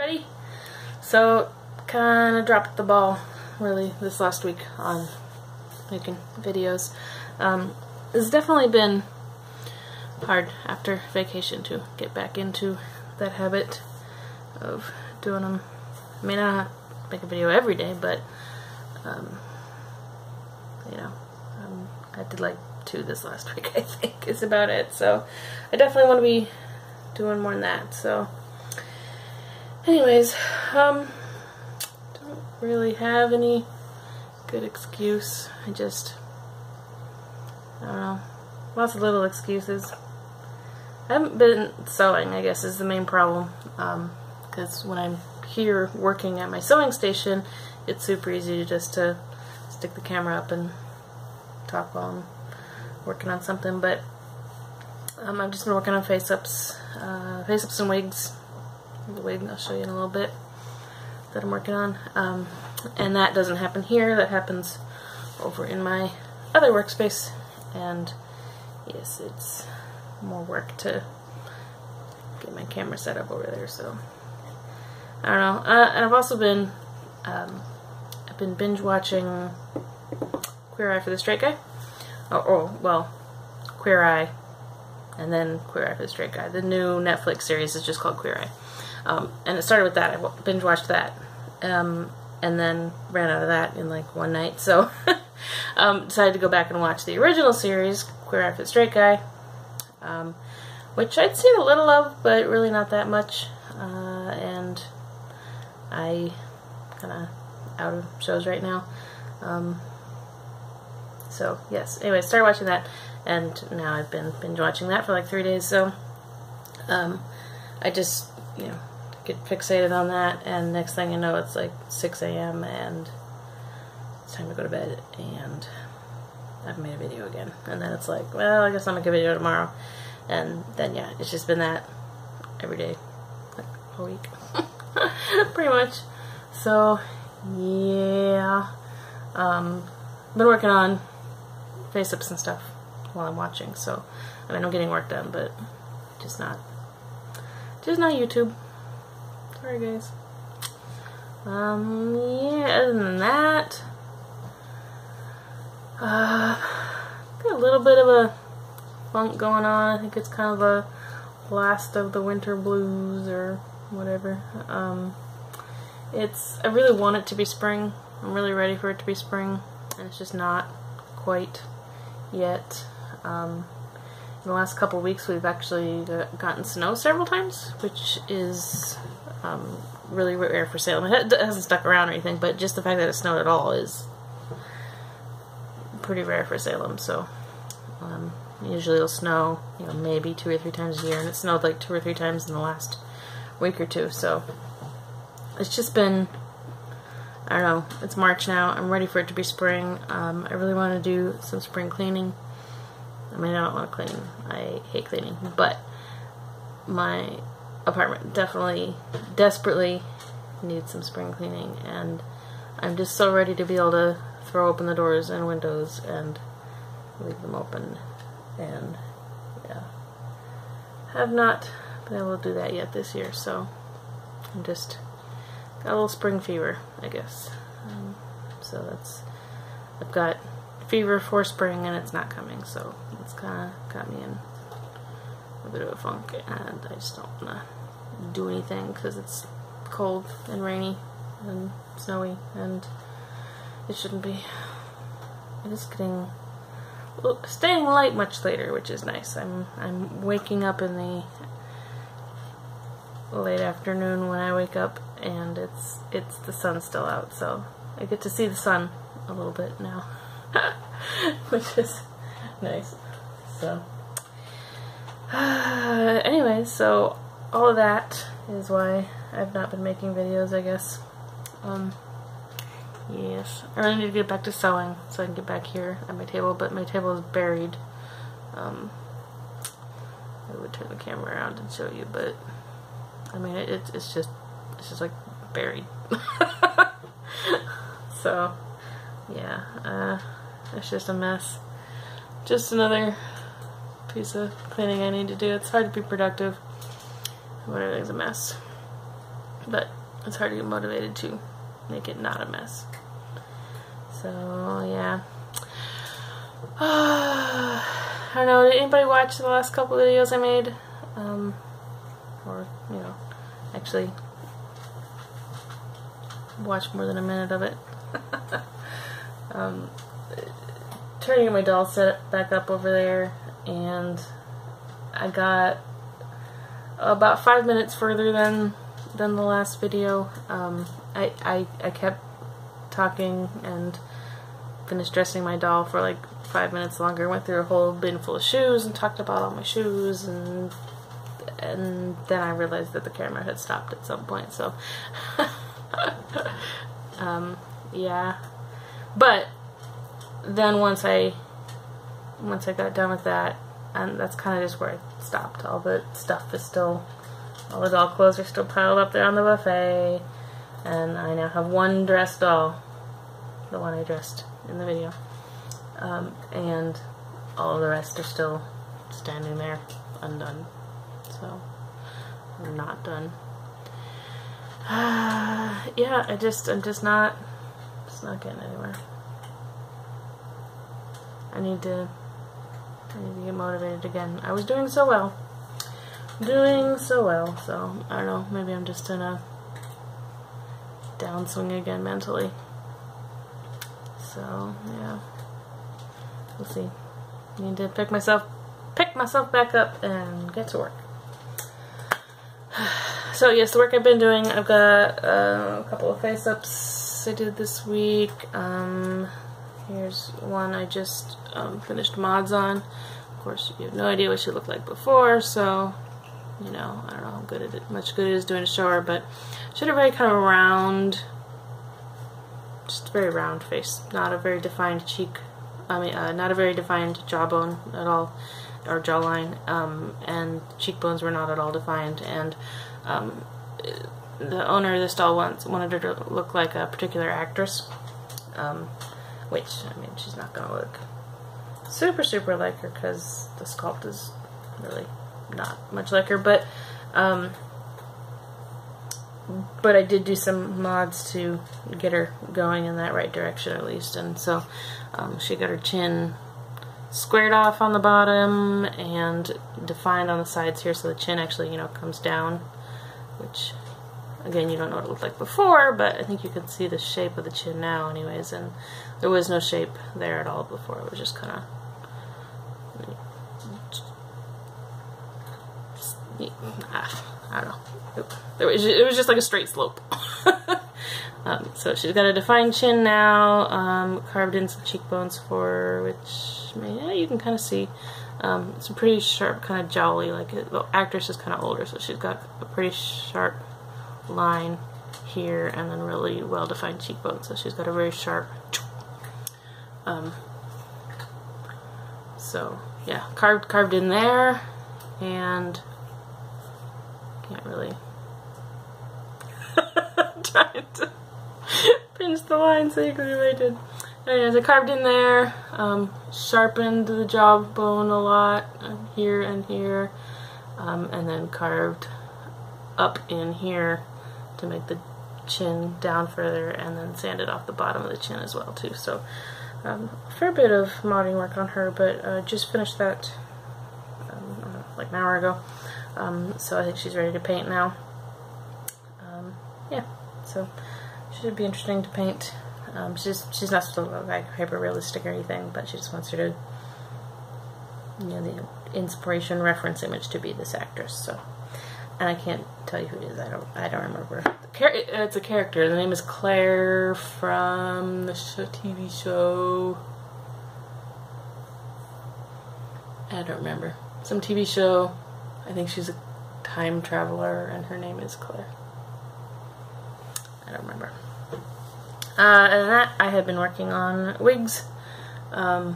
everybody. So, kind of dropped the ball really this last week on making videos. It's definitely been hard after vacation to get back into that habit of doing them. I mean, I don't make a video every day, but you know, I did like 2 this last week, I think, is about it. So I definitely want to be doing more than that. So anyways, don't really have any good excuse. I don't know, lots of little excuses. I haven't been sewing, I guess, is the main problem, because when I'm here working at my sewing station, it's super easy to stick the camera up and talk while I'm working on something. But I've just been working on face-ups and wigs. The wig I'll show you in a little bit that I'm working on, and that doesn't happen here. That happens over in my other workspace, and yes, it's more work to get my camera set up over there. So I don't know. And I've also been binge watching Queer Eye for the Straight Guy. Well, Queer Eye, and then Queer Eye for the Straight Guy. The new Netflix series is just called Queer Eye. And it started with that. I binge watched that, and then ran out of that in like one night. So decided to go back and watch the original series, Queer Eye for the Straight Guy, which I'd seen a little of, but really not that much. And I kind of out of shows right now. So yes. Anyway, started watching that, and now I've been binge watching that for like 3 days. So I just, you know, get fixated on that, and next thing you know, it's like 6 a.m. and it's time to go to bed, and I haven't made a video again. And then it's like, well, I guess I'll make a video tomorrow. And then, yeah, it's just been that every day, like a week, pretty much. So, yeah, been working on face-ups and stuff while I'm watching. So, I mean, I'm getting work done, but just not YouTube. Sorry, guys. Yeah, other than that, got a little bit of a funk going on. I think it's kind of a last of the winter blues or whatever. I really want it to be spring. I'm really ready for it to be spring, and it's just not quite yet. In the last couple of weeks, we've actually gotten snow several times, which is really rare for Salem. It hasn't stuck around or anything, but just the fact that it snowed at all is pretty rare for Salem. So usually it'll snow, you know, maybe 2 or 3 times a year, and it snowed like 2 or 3 times in the last week or 2. So it's just been, I don't know, it's March now. I'm ready for it to be spring. I really want to do some spring cleaning. I mean, I don't want to clean. I hate cleaning, but my apartment definitely, desperately needs some spring cleaning, and I'm just so ready to be able to throw open the doors and windows and leave them open. And yeah, have not been able to do that yet this year, so I'm just got a little spring fever, I guess. So I've got fever for spring, and it's not coming, so it's kind of got me in a bit of a funk, and I just don't want to do anything because it's cold and rainy and snowy, and it shouldn't be. I'm just staying light much later, which is nice. I'm waking up in the late afternoon when I wake up, and it's the sun's still out, so I get to see the sun a little bit now, which is nice. So anyway, so all of that is why I've not been making videos, I guess. Yes, I really need to get back to sewing so I can get back here at my table, but my table is buried. I would turn the camera around and show you, but I mean, it's just like buried. So yeah, it's just a mess. Just another piece of cleaning I need to do. It's hard to be productive when everything's a mess, but it's hard to get motivated to make it not a mess. So yeah. I don't know, did anybody watch the last couple of videos I made? Or, you know, actually watch more than a minute of it. Trying to get my doll set back up over there, and I got about 5 minutes further than the last video. I kept talking and finished dressing my doll for like 5 minutes longer. Went through a whole bin full of shoes and talked about all my shoes, and then I realized that the camera had stopped at some point, so yeah. But then once I got done with that, and that's kind of just where I stopped. All the stuff is still, all the doll clothes are still piled up there on the buffet, and I now have one dressed doll, the one I dressed in the video, and all of the rest are still standing there undone, so I'm not done. Yeah, I'm just not getting anywhere. I need to get motivated again. I was doing so well, so I don't know, maybe I'm just in a downswing again mentally. So yeah, we'll see. I need to pick myself back up and get to work. So yes, the work I've been doing, I've got a couple of face-ups I did this week. Here's one I just finished mods on. Of course, you have no idea what she looked like before, so, you know, I don't know how much good it is doing a show her, but she had a very kind of round, just a very round face, not a very defined cheek, not a very defined jawbone at all, or jawline, and cheekbones were not at all defined, and the owner of this doll wanted her to look like a particular actress, which, I mean, she's not gonna look super like her because the sculpt is really not much like her, but I did do some mods to get her going in that right direction at least, and so she got her chin squared off on the bottom and defined on the sides here, so the chin actually, you know, comes down, which again, you don't know what it looked like before, but I think you can see the shape of the chin now anyways, and there was no shape there at all before. It was just kind of, I don't know. It was just like a straight slope. So she's got a defined chin now, carved in some cheekbones for her, which, yeah, you can kind of see. It's a pretty sharp kind of jowly, like the actress is kind of older, so she's got a pretty sharp line here and then really well defined cheekbones, so she's got a very sharp, so yeah, carved in there, and can't really trying to pinch the line so you can see what I did. Anyways, I carved in there, sharpened the jawbone a lot, here and here, and then carved up in here to make the chin down further, and then sanded off the bottom of the chin as well too. So a fair bit of modding work on her, but just finished that like an hour ago. So I think she's ready to paint now. Yeah, so she should be interesting to paint. She's not supposed to look like hyper realistic or anything, but she just wants her to, you know, the inspiration reference image to be this actress. So, and I can't tell you who it is. I don't remember. It's a character. The name is Claire from the TV show. I don't remember. Some TV show. I think she's a time traveler, and her name is Claire. I don't remember. And that, I have been working on wigs. I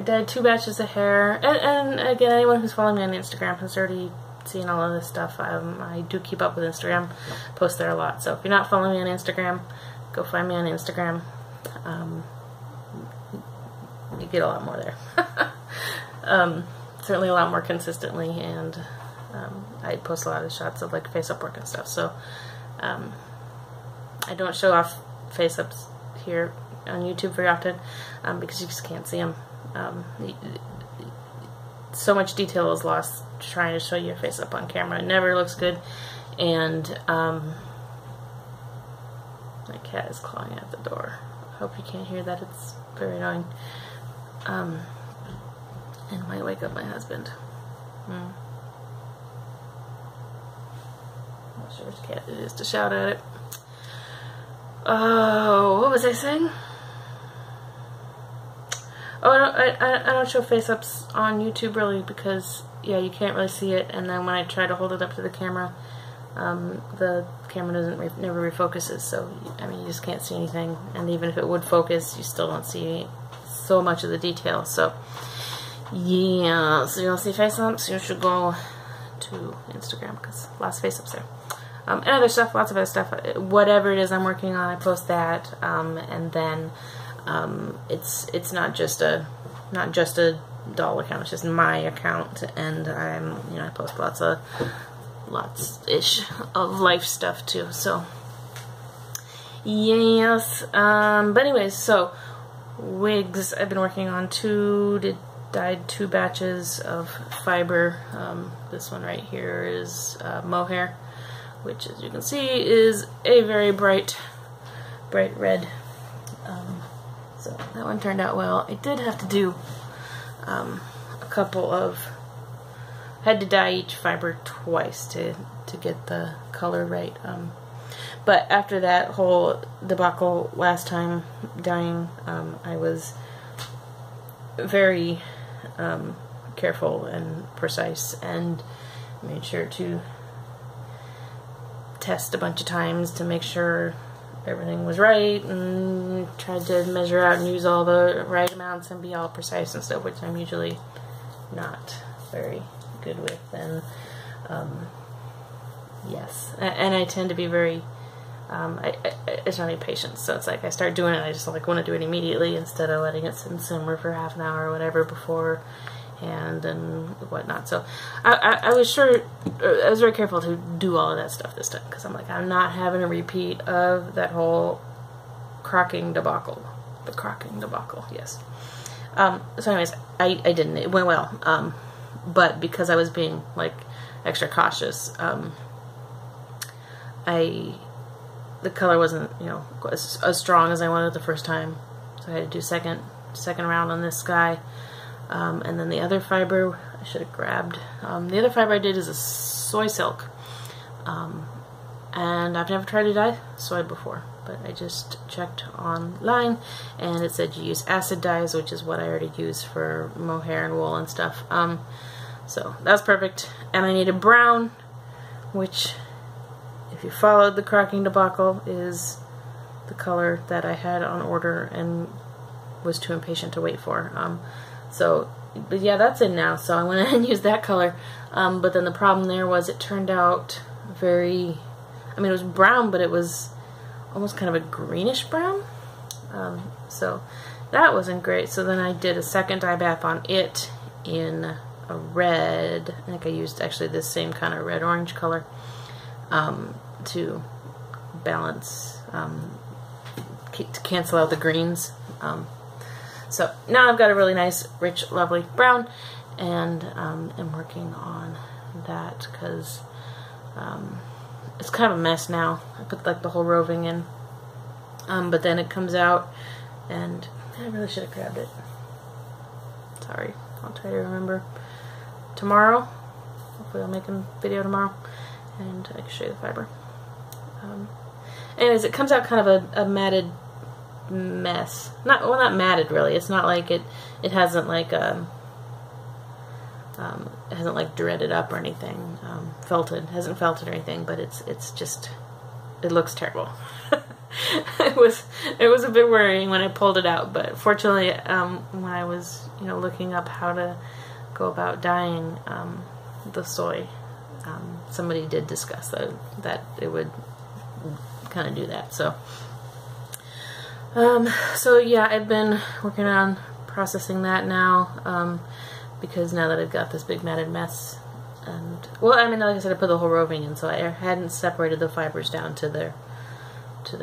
dyed 2 batches of hair, and again, anyone who's following me on Instagram has already seen all of this stuff. I do keep up with Instagram, post there a lot, so if you're not following me on Instagram, go find me on Instagram. You get a lot more there. Certainly a lot more consistently, and I post a lot of shots of like face-up work and stuff, so I don't show off face-ups here on YouTube very often because you just can't see them. So much detail is lost trying to show you a face-up on camera. It never looks good, and my cat is clawing at the door. I hope you can't hear that. It's very annoying. And might wake up my husband. I'm not sure which cat it is to shout at it. Oh, what was I saying? Oh, I don't show face-ups on YouTube really because, yeah, you can't really see it, and then when I try to hold it up to the camera never refocuses, so, I mean, you just can't see anything, and even if it would focus, you still don't see so much of the detail, so, yeah, so you don't see face-ups, you should go to Instagram, because lots of face-ups there. And other stuff, lots of other stuff, whatever it is I'm working on, I post that, and then, it's not just a doll account, it's just my account, and I post lots-ish of life stuff too, so, yes, but anyways, so, wigs, I've been working on dyed 2 batches of fiber. This one right here is mohair, which as you can see is a very bright red. So that one turned out well. I did have to do a couple of, had to dye each fiber twice to get the color right. But after that whole debacle last time dyeing, I was very careful and precise and made sure to test a bunch of times to make sure everything was right, and tried to measure out and use all the right amounts and be all precise and stuff, which I'm usually not very good with. And yes, and I tend to be very it's not any patience, so it's like I start doing it, I just like want to do it immediately instead of letting it sit and simmer for half an hour or whatever beforehand and whatnot. So I was very careful to do all of that stuff this time, because I'm like, I'm not having a repeat of that whole crocking debacle. The crocking debacle, yes. So anyways, I didn't, it went well, but because I was being like extra cautious, the color wasn't, as strong as I wanted the first time, so I had to do second round on this guy. And then the other fiber I should have grabbed. The other fiber I did is a soy silk, and I've never tried to dye soy before, but I just checked online and it said you use acid dyes, which is what I already use for mohair and wool and stuff. So that's perfect. And I needed brown, which, if you followed the crocking debacle, is the color that I had on order and was too impatient to wait for. But yeah, that's in now, so I went ahead and used that color. But then the problem there was it turned out very, it was brown, but it was almost kind of a greenish brown. So that wasn't great. So then I did a second dye bath on it in a red. I think I used actually this same kind of red-orange color to balance, to cancel out the greens. So now I've got a really nice, rich, lovely brown, and I'm working on that because it's kind of a mess now. I put like the whole roving in, but then it comes out, and I really should have grabbed it. Sorry, I'll try to remember tomorrow. Hopefully I'll make a video tomorrow, and I can show you the fiber. Anyways, it comes out kind of a matted mess. Not matted really. It's not like it hasn't like it hasn't like dreaded up or anything. Hasn't felted or anything, but it's just, it looks terrible. It was a bit worrying when I pulled it out, but fortunately when I was looking up how to go about dyeing the soy, somebody did discuss that it would kind of do that. So so yeah, I've been working on processing that now, because now that I've got this big matted mess And well, I mean, like I said, I put the whole roving in, so I hadn't separated the fibers down to their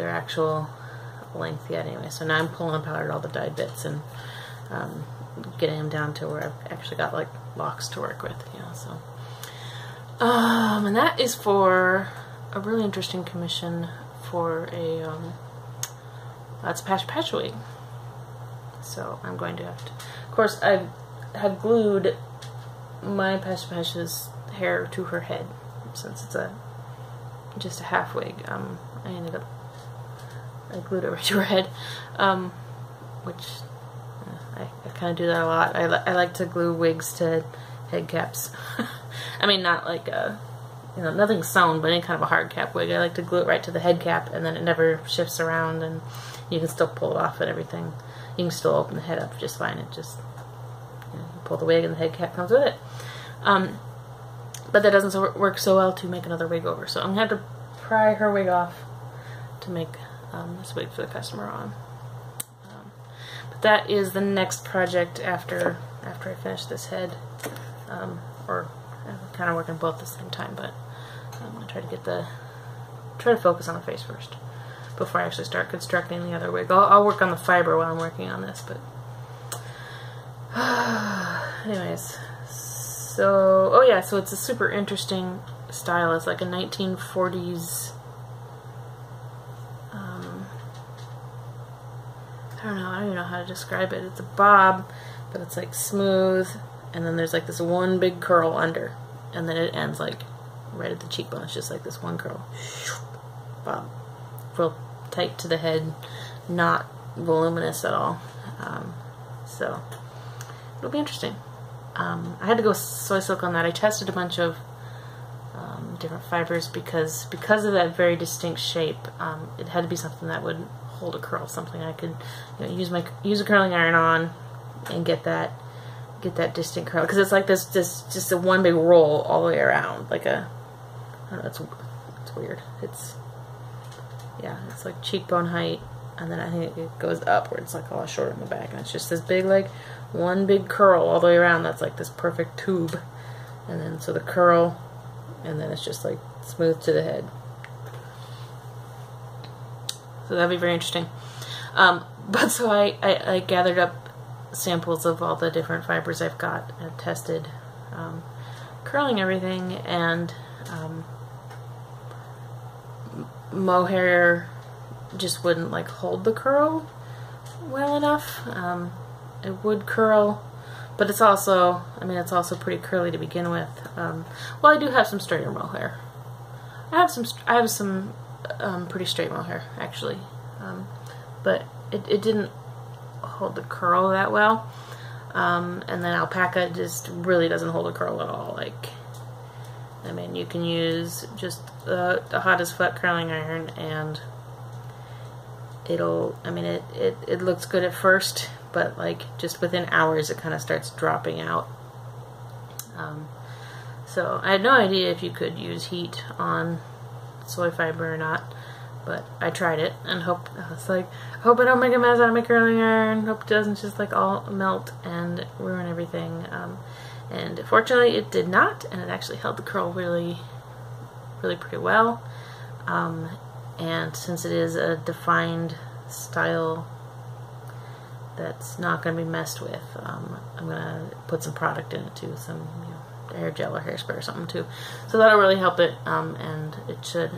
actual length yet. Anyway, so now I'm pulling apart all the dyed bits and getting them down to where I've actually got like locks to work with. You know, so and that is for a really interesting commission for a it's a patch wig. So I'm going to have to. Of course, I have glued my Patch's hair to her head, since it's just a half wig. I glued it right to her head, which I kind of do that a lot. I like to glue wigs to head caps. I mean, not like you know, nothing sewn, but any kind of a hard cap wig. I like to glue it right to the head cap, and then it never shifts around, and you can still pull it off and everything. You can still open the head up just fine. It just, you know, you pull the wig and the head cap comes with it. But that doesn't work so well to make another wig over. So I'm going to have to pry her wig off to make this wig for the customer on. But that is the next project after I finish this head. Or I'm kind of working both at the same time, but I'm going to try to focus on the face first before I actually start constructing the other wig. I'll work on the fiber while I'm working on this, but anyways. So, oh yeah, so it's a super interesting style. It's like a 1940s, I don't even know how to describe it. It's a bob, but it's like smooth, and then there's like this one big curl under, and then it ends like right at the cheekbone. It's just like this one curl. Bob. Real tight to the head, not voluminous at all. So, it'll be interesting. I had to go soy silk on that. I tested a bunch of different fibers because of that very distinct shape. It had to be something that would hold a curl, something I could, you know, use a curling iron on and get that distinct curl, because it's like this just a one big roll all the way around, like a, I don't know, it's weird. It's like cheekbone height, and then I think it goes upwards, like a lot shorter in the back, and it's just this big, like, one big curl all the way around. That's like this perfect tube, and then so the curl, and then it's just like smooth to the head. So that'd be very interesting. But so I gathered up samples of all the different fibers I've got and tested curling everything, and mohair just wouldn't like hold the curl well enough. It would curl, but it's also, I mean, it's also pretty curly to begin with. Well, I do have some straighter mohair. I have some pretty straight mohair actually, but it didn't hold the curl that well. And then alpaca just really doesn't hold a curl at all. Like, I mean, you can use just the hottest flat curling iron, and it'll, I mean, it looks good at first, but like just within hours it kind of starts dropping out. So I had no idea if you could use heat on soy fiber or not, but I tried it and I was like, hope I don't make a mess out of my curling iron, hope it doesn't just like all melt and ruin everything. And fortunately it did not, and it actually held the curl really pretty well. And since it is a defined style that's not going to be messed with, I'm going to put some product in it too, some, you know, hair gel or hairspray or something too. So that'll really help it, and it should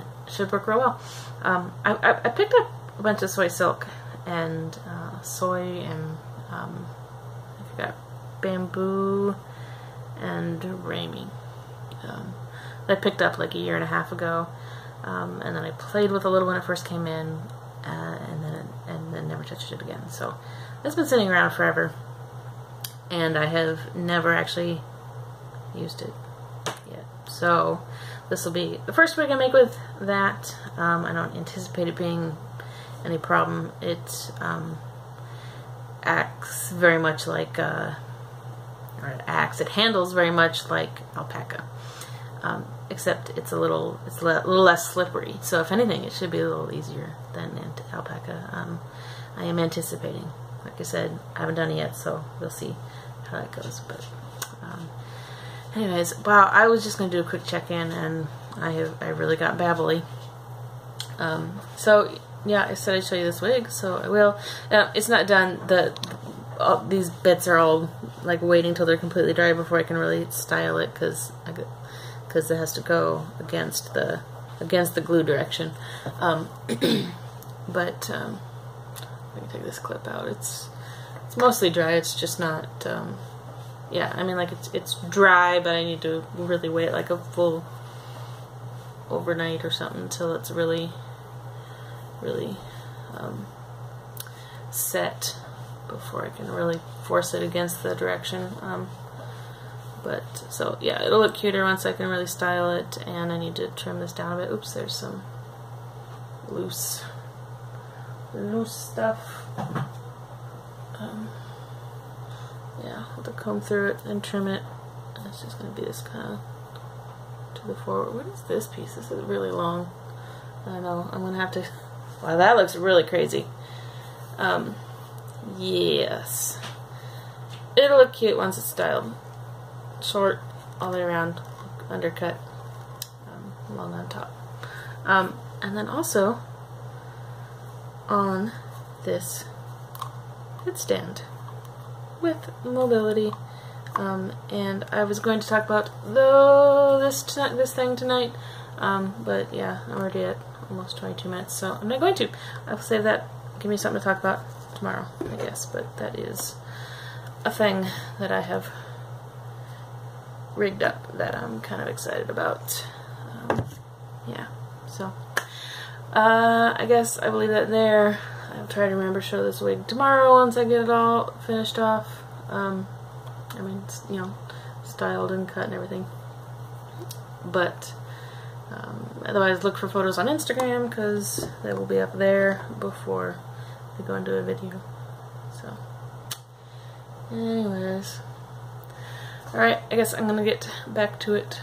work real well. I picked up a bunch of soy silk and soy and I forgot, bamboo and Rami. I picked up like a year and a half ago, and then I played with a little when it first came in, and then never touched it again. So it's been sitting around forever, and I have never actually used it yet. So this will be the first wig I make with that. I don't anticipate it being any problem. It acts very much like it handles very much like alpaca, except it's a little less slippery. So if anything, it should be a little easier than alpaca. I am anticipating. Like I said, I haven't done it yet, so we'll see how that goes. But Anyways, wow, I was just gonna do a quick check-in, and I really got babbly. So yeah, I said I'd show you this wig, so I will. It's not done. These bits are all like waiting till they're completely dry before I can really style it, because it has to go against the glue direction. But let me take this clip out. It's mostly dry. It's just not. Yeah, I mean, like it's dry, but I need to really wait like a full overnight or something until it's really set before I can really force it against the direction. But so yeah, it'll look cuter once I can really style it, and I need to trim this down a bit. Oops, there's some loose stuff. Yeah, I'll have to comb through it and trim it. And it's just going to be this kind of to the forward. What is this piece? This is really long. I know, I'm going to have to... Wow, that looks really crazy. Yes. It'll look cute once it's styled. Short all the way around, undercut, long on top. And then also on this headstand with mobility, and I was going to talk about this thing tonight, but yeah, I'm already at almost 22 minutes, so I'm not going to. I'll save that, give me something to talk about tomorrow, I guess, but that is a thing that I have rigged up that I'm kind of excited about. Yeah, so I guess I will leave that there. I'll try to remember to show this wig tomorrow once I get it all finished off. I mean, you know, styled and cut and everything. But otherwise, look for photos on Instagram, because they will be up there before we go into a video. So, anyways, alright, I guess I'm gonna get back to it.